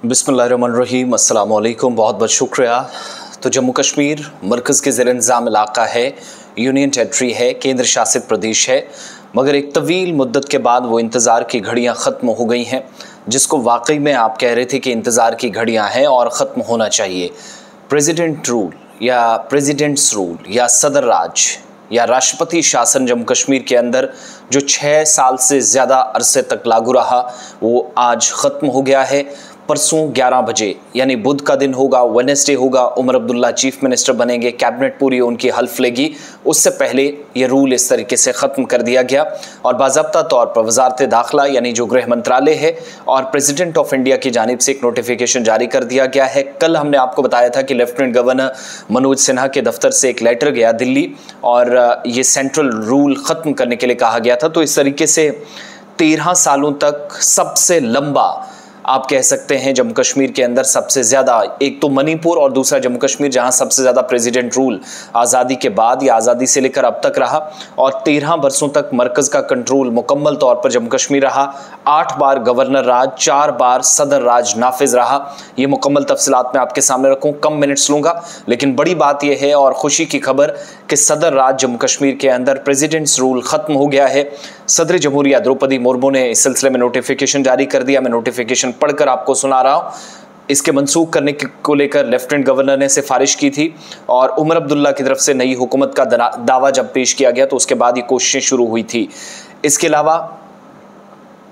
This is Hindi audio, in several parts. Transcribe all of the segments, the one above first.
बिस्मिल्लाहिर्रहमानिर्रहीम, अस्सलाम वालेकुम, बहुत बहुत शुक्रिया। तो जम्मू कश्मीर मरकज़ के ज़ेर इंतज़ाम इलाका है, यूनियन टेरिटरी है, केंद्र शासित प्रदेश है, मगर एक तवील मुद्दत के बाद वो इंतज़ार की घड़ियाँ ख़त्म हो गई हैं, जिसको वाकई में आप कह रहे थे कि इंतज़ार की घड़ियाँ हैं और ख़त्म होना चाहिए। प्रेसिडेंट रूल या प्रेसिडेंट्स रूल या सदर राज या राष्ट्रपति शासन जम्मू कश्मीर के अंदर जो 6 साल से ज़्यादा अरसे तक लागू रहा, वो आज ख़त्म हो गया है। परसों 11 बजे यानी बुध का दिन होगा, वेडनेसडे होगा, उमर अब्दुल्ला चीफ मिनिस्टर बनेंगे, कैबिनेट पूरी उनकी हल्फ लेगी। उससे पहले ये रूल इस तरीके से ख़त्म कर दिया गया और बाज़ाब्ता तौर पर वजारत दाखिला यानी जो गृह मंत्रालय है और प्रेसिडेंट ऑफ इंडिया की जानिब से एक नोटिफिकेशन जारी कर दिया गया है। कल हमने आपको बताया था कि लेफ्टिनेंट गवर्नर मनोज सिन्हा के दफ्तर से एक लेटर गया दिल्ली और ये सेंट्रल रूल ख़त्म करने के लिए कहा गया था। तो इस तरीके से 13 सालों तक सबसे लंबा आप कह सकते हैं जम्मू कश्मीर के अंदर सबसे ज़्यादा, एक तो मणिपुर और दूसरा जम्मू कश्मीर, जहां सबसे ज़्यादा प्रेसिडेंट रूल आज़ादी के बाद या आज़ादी से लेकर अब तक रहा और 13 बरसों तक मरकज़ का कंट्रोल मुकम्मल तौर पर जम्मू कश्मीर रहा। 8 बार गवर्नर राज, 4 बार सदर राज नाफिज रहा। ये मुकम्मल तफसीलात मैं आपके सामने रखूँ, कम मिनट्स लूँगा, लेकिन बड़ी बात यह है और खुशी की खबर कि सदर राज जम्मू कश्मीर के अंदर प्रेसिडेंट्स रूल ख़त्म हो गया है। सदर जमहूरिया द्रौपदी मुर्मू ने इस सिलसिले में नोटिफिकेशन जारी कर दिया। मैं नोटिफिकेशन पढ़कर आपको सुना रहा हूँ। इसके मनसूख करने को लेकर लेफ्टिनेंट गवर्नर ने सिफारिश की थी और उमर अब्दुल्ला की तरफ से नई हुकूमत का दावा जब पेश किया गया तो उसके बाद ये कोशिशें शुरू हुई थी। इसके अलावा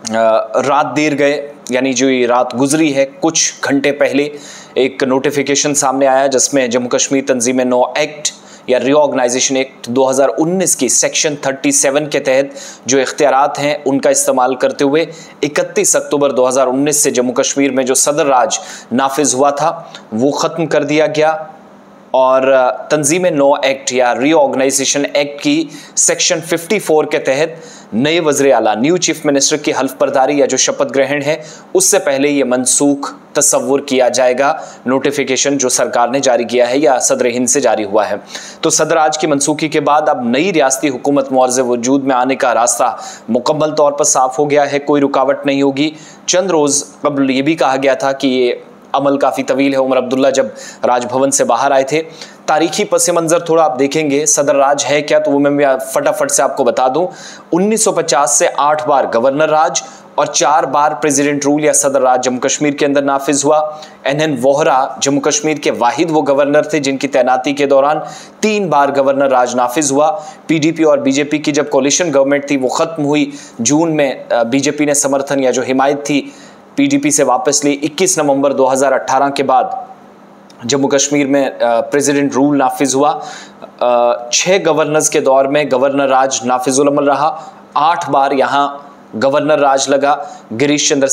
रात देर गए, यानी जो ये रात गुजरी है, कुछ घंटे पहले एक नोटिफिकेशन सामने आया जिसमें जम्मू कश्मीर तंजीम-ए-नौ एक्ट या रीऑर्गेनाइजेशन एक्ट 2019 की सेक्शन 37 के तहत जो इख्तियारात हैं उनका इस्तेमाल करते हुए 31 अक्टूबर 2019 से जम्मू कश्मीर में जो सदर राज नाफिज हुआ था वो ख़त्म कर दिया गया और तंजीम-ए-नौ एक्ट या रीऑर्गेनाइजेशन एक्ट की सेक्शन 54 के तहत नए वज़ीर आला, न्यू चीफ मिनिस्टर की हल्फ बर्दारी या जो शपथ ग्रहण है उससे पहले ये मनसूख तस्वुर किया जाएगा। नोटिफिकेशन जो सरकार ने जारी किया है या सदर हिंद से जारी हुआ है। तो सदर राज की मनसूखी के बाद अब नई रियासती हुकूमत मुआर्ज़े वजूद में आने का रास्ता मुकम्मल तौर पर साफ हो गया है, कोई रुकावट नहीं होगी। चंद रोज़ कबल ये भी कहा गया था कि ये अमल काफ़ी तवील है। उमर अब्दुल्ला जब राजभवन से बाहर आए थे, तारीखी पस मंज़र थोड़ा आप देखेंगे सदर राज है क्या, तो वो मैं फटाफट से आपको बता दूं। 1950 से 8 बार गवर्नर राज और 4 बार प्रेसिडेंट रूल या सदर राज जम्मू कश्मीर के अंदर नाफिज हुआ। एन वोहरा जम्मू कश्मीर के वाहिद वो गवर्नर थे जिनकी तैनाती के दौरान 3 बार गवर्नर राज नाफिज हुआ। पीडीपी और बीजेपी की जब कोलिशन गवर्नमेंट थी वो ख़त्म हुई, जून में बीजेपी ने समर्थन या जो हिमायत थी पीडीपी से वापस ली। 21 नवंबर 2018 के बाद जम्मू कश्मीर में प्रेसिडेंट रूल नाफिज हुआ। 6 गवर्नर्स के दौर में गवर्नर राज नाफिजुल अमल रहा। 8 बार यहाँ गवर्नर राज लगा। गिरीश चंद्र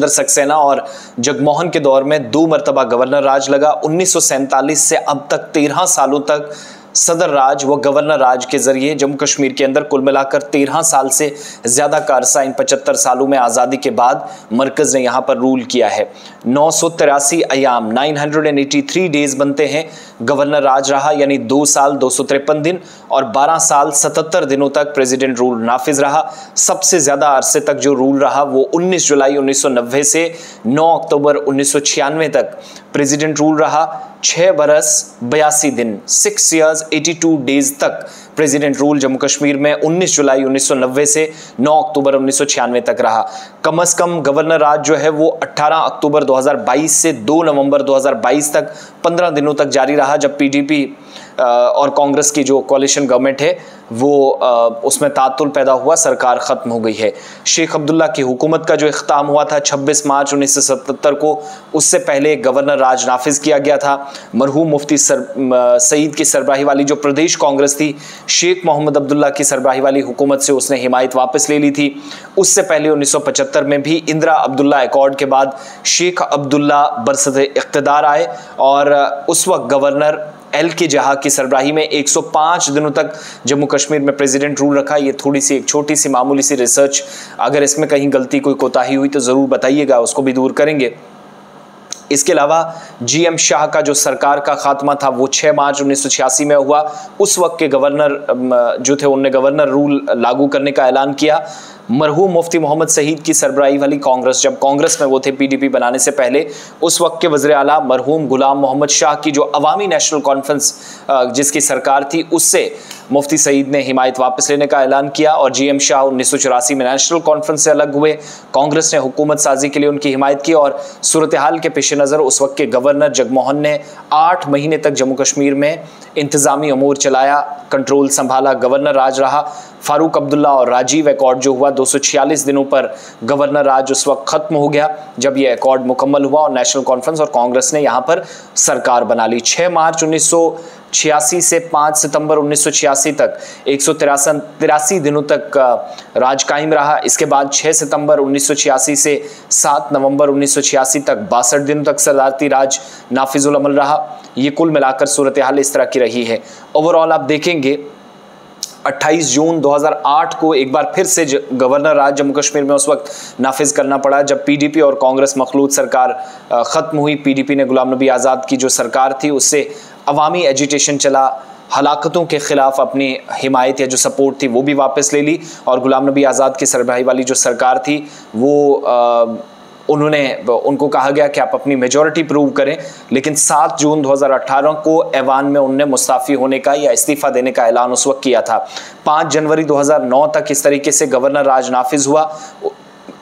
सक्सेना और जगमोहन के दौर में 2 मरतबा गवर्नर राज लगा। 1947 से अब तक 13 सालों तक सदर राज व गवर्नर राज के जरिए जम्मू कश्मीर के अंदर कुल मिलाकर 13 साल से ज़्यादा का अरसा इन 75 सालों में आज़ादी के बाद मरकज़ ने यहाँ पर रूल किया है। 983 अयाम 983 डेज़ बनते हैं गवर्नर राज रहा, यानी 2 साल 253 दिन और 12 साल 77 दिनों तक प्रेसिडेंट रूल नाफिज रहा। सबसे ज़्यादा अरसे तक जो रूल रहा वो 19 जुलाई 1990 से 9 अक्टूबर 1996 तक प्रेसिडेंट रूल रहा। 6 बरस 82 दिन 6 years 82 डेज तक प्रेसिडेंट रूल जम्मू कश्मीर में 19 जुलाई 1990 से 9 अक्टूबर 1996 तक रहा। कम से कम गवर्नर राज जो है वो 18 अक्टूबर 2022 से 2 नवंबर 2022 तक 15 दिनों तक जारी रहा, जब पीडीपी और कांग्रेस की जो कोलिशन गवर्नमेंट है वो उसमें तातुल पैदा हुआ, सरकार ख़त्म हो गई है। शेख अब्दुल्ला की हुकूमत का जो इख्तिताम हुआ था 26 मार्च 1977 को, उससे पहले गवर्नर राज नाफिज किया गया था। मरहूम मुफ्ती सईद की सरबराही वाली जो प्रदेश कांग्रेस थी, शेख मोहम्मद अब्दुल्ला की सरबराही वाली हुकूमत से उसने हिमायत वापस ले ली थी। उससे पहले 1975 में भी इंदिरा अब्दुल्ला एकॉर्ड के बाद शेख अब्दुल्ला बरसत इक़्तिदार आए और उस वक्त गवर्नर एल के जहाँ की सरबराही में 105 दिनों तक जम्मू कश्मीर में प्रेसिडेंट रूल रखा। ये थोड़ी सी एक छोटी सी मामूली सी रिसर्च, अगर इसमें कहीं गलती कोई कोताही हुई तो ज़रूर बताइएगा, उसको भी दूर करेंगे। इसके अलावा जीएम शाह का जो सरकार का खात्मा था वो 6 मार्च 1986 में हुआ। उस वक्त के गवर्नर जो थे उनने गवर्नर रूल लागू करने का ऐलान किया। मरहूम मुफ्ती मोहम्मद सईद की सरबराही वाली कांग्रेस, जब कांग्रेस में वो थे पीडीपी बनाने से पहले, उस वक्त के वज़ीर आला मरहूम गुलाम मोहम्मद शाह की जो अवामी नेशनल कॉन्फ्रेंस जिसकी सरकार थी, उससे मुफ्ती सईद ने हिमायत वापस लेने का ऐलान किया और जीएम शाह 1984 में नेशनल कॉन्फ्रेंस से अलग हुए। कांग्रेस ने हुकूमत साजी के लिए उनकी हिमायत की और सूरत हाल के पेश नज़र उस वक्त के गवर्नर जगमोहन ने 8 महीने तक जम्मू कश्मीर में इंतज़ामी अमूर चलाया, कंट्रोल संभाला, गवर्नर राज रहा। फारूक अब्दुल्ला और राजीव एकॉर्ड जो हुआ 246 दिनों पर गवर्नर राज उस वक्त खत्म हो गया जब यह एकॉर्ड मुकम्मल हुआ और नेशनल कॉन्फ्रेंस और कांग्रेस ने यहाँ पर सरकार बना ली। 6 मार्च 1986 से 5 सितंबर 1986 तक 183 दिनों तक राज कायम रहा। इसके बाद 6 सितंबर 1986 से 7 नवंबर 1986 तक 62 दिनों तक सदारती राज नाफिजुल अमल रहा। ये कुल मिलाकर सूरत हाल इस तरह की रही है। ओवरऑल आप देखेंगे 28 जून 2008 को एक बार फिर से गवर्नर राज जम्मू कश्मीर में उस वक्त नाफिज करना पड़ा जब पीडीपी और कांग्रेस मखलूत सरकार ख़त्म हुई। पीडीपी ने गुलाम नबी आज़ाद की जो सरकार थी उससे अवामी एजिटेशन चला, हलाकतों के ख़िलाफ़ अपनी हिमायत या जो सपोर्ट थी वो भी वापस ले ली और गुलाम नबी आज़ाद की सरबराही वाली जो सरकार थी वो उनको कहा गया कि आप अपनी मेजॉरिटी प्रूव करें, लेकिन 7 जून 2018 को ऐवान में उन्होंने मुस्ताफ़ी होने का या इस्तीफ़ा देने का ऐलान उस वक्त किया था। 5 जनवरी 2009 तक इस तरीके से गवर्नर राज नाफिज हुआ।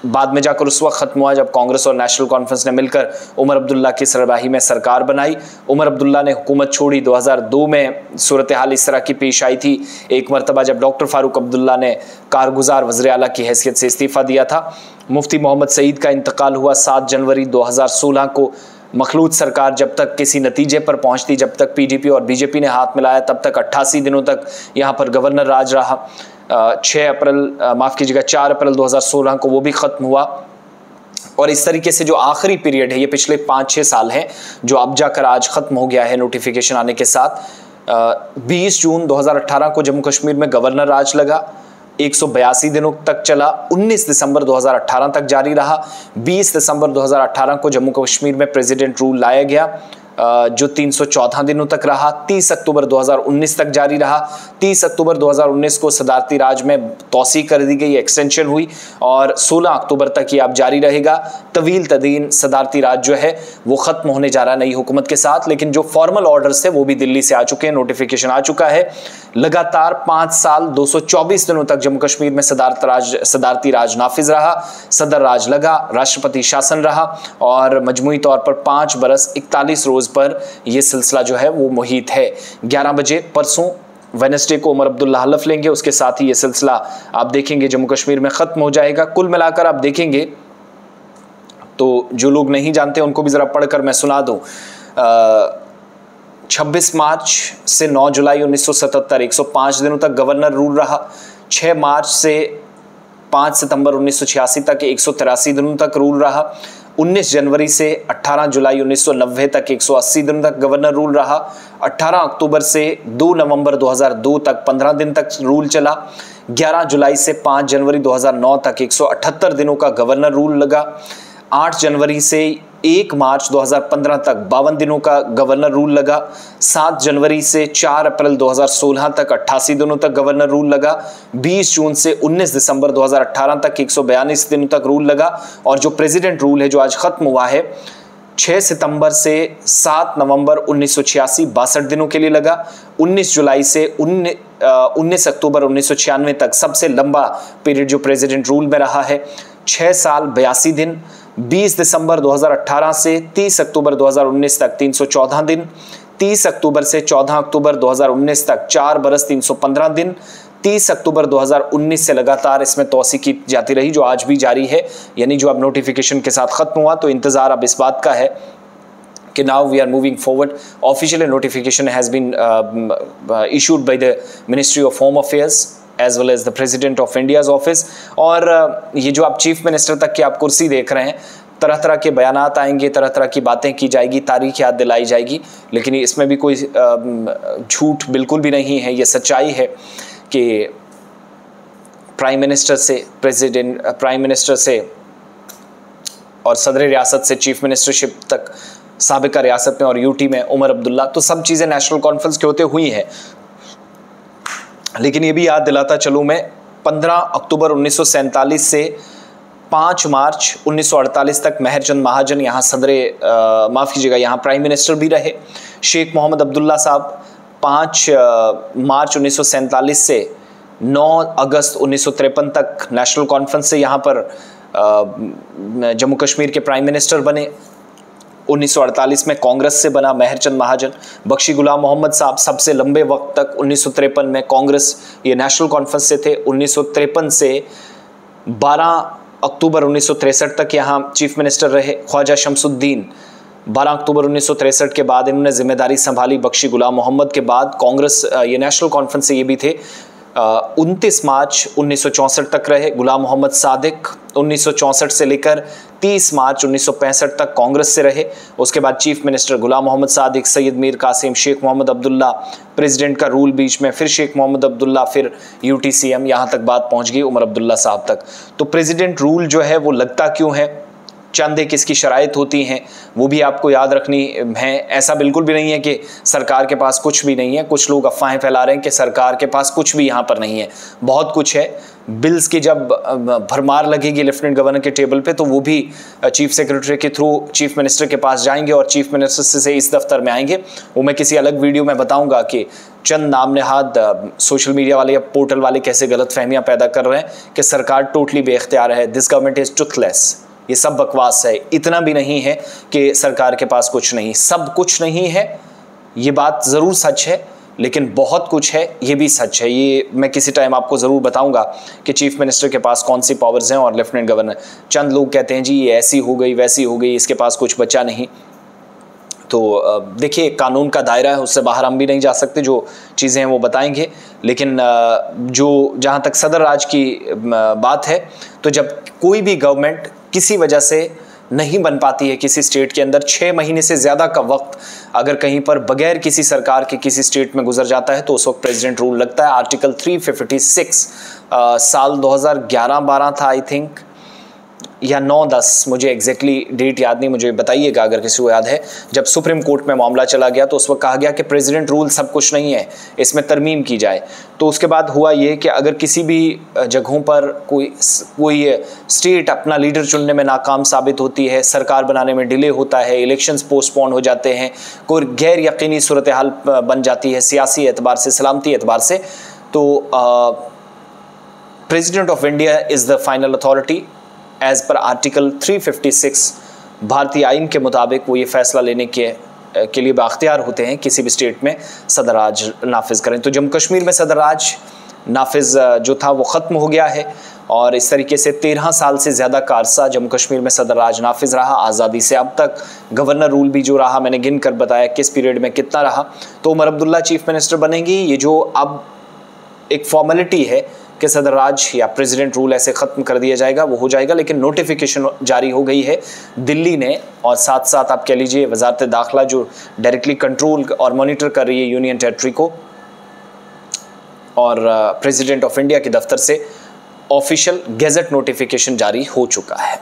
बाद में जाकर उस वक्त ख़त्म हुआ जब कांग्रेस और नेशनल कॉन्फ्रेंस ने मिलकर उमर अब्दुल्ला की सरबराही में सरकार बनाई। उमर अब्दुल्ला ने हुकूमत छोड़ी। 2002 में सूरत हाल इस तरह की पेश आई थी एक मरतबा जब डॉक्टर फारूक अब्दुल्ला ने कारगुजार वज़ीर आला की हैसियत से इस्तीफ़ा दिया था। मुफ्ती मोहम्मद सईद का इंतकाल हुआ 7 जनवरी 2016 को। मखलूत सरकार जब तक किसी नतीजे पर पहुंचती, जब तक पीडीपी और बीजेपी ने हाथ मिलाया, तब तक 88 दिनों तक यहाँ पर गवर्नर राज रहा। 4 अप्रैल 2016 को वो भी ख़त्म हुआ। और इस तरीके से जो आखिरी पीरियड है ये पिछले 5-6 साल हैं जो अब जाकर आज ख़त्म हो गया है नोटिफिकेशन आने के साथ। 20 जून 2018 को जम्मू कश्मीर में गवर्नर राज लगा, 182 दिनों तक चला, 19 दिसंबर 2018 तक जारी रहा। 20 दिसंबर 2018 को जम्मू कश्मीर में प्रेसिडेंट रूल लाया गया जो 314 दिनों तक रहा। 30 अक्टूबर 2019 तक जारी रहा। 30 अक्टूबर 2019 को सदारती राज में तौसी कर दी गई, एक्सटेंशन हुई और 16 अक्टूबर तक ये अब जारी रहेगा। तवील तदीन सदारती राज जो है वो ख़त्म होने जा रहा है नई हुकूमत के साथ, लेकिन जो फॉर्मल ऑर्डर्स थे वो भी दिल्ली से आ चुके हैं, नोटिफिकेशन आ चुका है। लगातार 5 साल 224 दिनों तक जम्मू कश्मीर में सदारती राज नाफिज रहा, सदर राज लगा, राष्ट्रपति शासन रहा और मजमूई तौर पर 5 बरस 41 रोज़ पर यह सिलसिला जो है वो मुहित है। 11 बजे परसों वेडनेसडे को उमर अब्दुल्ला हलफ लेंगे, उसके साथ ही ये सिलसिला आप देखेंगे जम्मू कश्मीर में ख़त्म हो जाएगा। कुल मिलाकर आप देखेंगे तो जो लोग नहीं जानते उनको भी ज़रा पढ़कर मैं सुना दूँ। 26 मार्च से 9 जुलाई 1977 105 दिनों तक गवर्नर रूल रहा। 6 मार्च से 5 सितंबर 1986 तक 183 दिनों तक रूल रहा। 19 जनवरी से 18 जुलाई 1990 तक 180 दिनों तक गवर्नर रूल रहा। 18 अक्टूबर से 2 नवंबर 2002 तक 15 दिन तक रूल चला। 11 जुलाई से 5 जनवरी 2009 तक 178 दिनों का गवर्नर रूल लगा। 8 जनवरी से 1 मार्च 2015 तक 52 दिनों का गवर्नर रूल लगा। 7 जनवरी से 4 अप्रैल 2016 तक 88 दिनों तक गवर्नर रूल लगा। 20 जून से 19 दिसंबर 2018 तक 142 दिनों तक रूल लगा। और जो प्रेसिडेंट रूल है जो आज ख़त्म हुआ है 6 सितंबर से 7 नवंबर 1986 62 दिनों के लिए लगा। 19 जुलाई से 19 अक्टूबर 1996 तक सबसे लंबा पीरियड जो प्रेसिडेंट रूल में रहा है, 6 साल 82 दिन। 20 दिसंबर 2018 से 30 अक्टूबर 2019 तक 314 दिन। 30 अक्टूबर से 14 अक्टूबर 2019 तक 4 बरस 315 दिन। 30 अक्टूबर 2019 से लगातार इसमें तौसी की जाती रही जो आज भी जारी है, यानी जो अब नोटिफिकेशन के साथ ख़त्म हुआ। तो इंतज़ार अब इस बात का है कि now we are moving forward. Officially notification has been issued by the Ministry of Home Affairs as well as the President of India's office. और ये जो आप चीफ मिनिस्टर तक की आप कुर्सी देख रहे हैं, तरह तरह के बयानात आएंगे, तरह तरह की बातें की जाएगी, तारीख याद दिलाई जाएगी, लेकिन इसमें भी कोई झूठ बिल्कुल भी नहीं है। ये सच्चाई है कि प्राइम मिनिस्टर से और सदर रियासत से चीफ मिनिस्टरशिप तक साबिका रियासत में और यूटी में उमर अब्दुल्ला, तो सब चीज़ें नेशनल कॉन्फ्रेंस के होते हुई हैं। लेकिन ये भी याद दिलाता चलूँ मैं 15 अक्टूबर 1947 से 5 मार्च 1948 तक मेहरचंद महाजन यहाँ माफ़ कीजिएगा, यहाँ प्राइम मिनिस्टर भी रहे। शेख मोहम्मद अब्दुल्ला साहब 5 मार्च 1947 से 9 अगस्त 1953 तक नेशनल कॉन्फ्रेंस से यहाँ पर जम्मू कश्मीर के प्राइम मिनिस्टर बने। 1948 में कांग्रेस से बना मेहरचंद महाजन। बख्शी गुलाम मोहम्मद साहब सबसे लंबे वक्त तक 1953 में कांग्रेस ये नेशनल कॉन्फ्रेंस से थे। 1953 से 12 अक्टूबर 1963 तक यहाँ चीफ मिनिस्टर रहे। ख्वाजा शमसुद्दीन 12 अक्टूबर 1963 के बाद इन्होंने जिम्मेदारी संभाली। बख्शी गुलाम मोहम्मद के बाद कांग्रेस ये नेशनल कॉन्फ्रेंस से ये भी थे। 29 मार्च 1964 तक रहे। गुलाम मोहम्मद सादिक 1964 से लेकर 30 मार्च 1965 तक कांग्रेस से रहे। उसके बाद चीफ मिनिस्टर गुलाम मोहम्मद सादिक, सैयद मीर कासिम, शेख मोहम्मद अब्दुल्ला, प्रेसिडेंट का रूल बीच में, फिर शेख मोहम्मद अब्दुल्ला, फिर UTCM, यहाँ तक बात पहुँच गई उमर अब्दुल्ला साहब तक। तो प्रेसिडेंट रूल जो है वो लगता क्यों है, चंद एक इसकी शराइत होती हैं, वो भी आपको याद रखनी है। ऐसा बिल्कुल भी नहीं है कि सरकार के पास कुछ भी नहीं है। कुछ लोग अफवाहें फैला रहे हैं कि सरकार के पास कुछ भी यहाँ पर नहीं है, बहुत कुछ है। बिल्स की जब भरमार लगेगी लेफ्टिनेंट गवर्नर के टेबल पे, तो वो भी चीफ सेक्रेटरी के थ्रू चीफ मिनिस्टर के पास जाएंगे और चीफ मिनिस्टर से इस दफ्तर में आएंगे। वो मैं किसी अलग वीडियो में बताऊंगा कि चंद नाम नेहाद सोशल मीडिया वाले या पोर्टल वाले कैसे गलत फहमियाँ पैदा कर रहे हैं कि सरकार टोटली बेख्तियार है, दिस गवर्नमेंट इज़ ट्रुथलेस। ये सब बकवास है। इतना भी नहीं है कि सरकार के पास कुछ नहीं, सब कुछ नहीं है, ये बात ज़रूर सच है, लेकिन बहुत कुछ है, ये भी सच है। ये मैं किसी टाइम आपको ज़रूर बताऊंगा कि चीफ मिनिस्टर के पास कौन सी पावर्स हैं और लेफ्टिनेंट गवर्नर। चंद लोग कहते हैं जी ये ऐसी हो गई, वैसी हो गई, इसके पास कुछ बचा नहीं। तो देखिए, कानून का दायरा है, उससे बाहर हम भी नहीं जा सकते। जो चीज़ें हैं वो बताएंगे, लेकिन जो जहाँ तक सदर राज की बात है, तो जब कोई भी गवर्नमेंट किसी वजह से नहीं बन पाती है किसी स्टेट के अंदर, 6 महीने से ज़्यादा का वक्त अगर कहीं पर बगैर किसी सरकार के किसी स्टेट में गुजर जाता है, तो उस वक्त प्रेसिडेंट रूल लगता है। आर्टिकल 356 साल 2011-12 था आई थिंक, या 9-10, मुझे एग्जैक्टली डेट याद नहीं, मुझे बताइएगा अगर किसी को याद है। जब सुप्रीम कोर्ट में मामला चला गया तो उस वक्त कहा गया कि प्रेसिडेंट रूल सब कुछ नहीं है, इसमें तरमीम की जाए। तो उसके बाद हुआ ये कि अगर किसी भी जगहों पर कोई स्टेट अपना लीडर चुनने में नाकाम साबित होती है, सरकार बनाने में डिले होता है, इलेक्शंस पोस्टपोन हो जाते हैं, कोई गैर यकीनी सूरत हाल बन जाती है सियासी एतबार से, सलामती एतबार से, तो president of India is the final authority as per article 356 भारतीय आइन के मुताबिक। वो ये फैसला लेने के लिए बाख्तियार होते हैं किसी भी स्टेट में सदर राज नाफिज करें। तो जम्मू कश्मीर में सदर राज नाफिज जो था वो ख़त्म हो गया है और इस तरीके से 13 साल से ज़्यादा का अरसा जम्मू कश्मीर में सदर राज नाफिज रहा आज़ादी से अब तक। गवर्नर रूल भी जो रहा, मैंने गिन कर बताया किस पीरियड में कितना रहा। तो उमर अब्दुल्ला चीफ मिनिस्टर बनेंगी। ये जो अब एक फॉर्मेलिटी है कि सदर राज या प्रेसिडेंट रूल ऐसे ख़त्म कर दिया जाएगा, वो हो जाएगा, लेकिन नोटिफिकेशन जारी हो गई है दिल्ली ने, और साथ साथ आप कह लीजिए वजारत दाखिला जो डायरेक्टली कंट्रोल और मॉनिटर कर रही है यूनियन टेरिटरी को, और प्रेसिडेंट ऑफ इंडिया के दफ्तर से ऑफिशियल गेजेट नोटिफिकेशन जारी हो चुका है।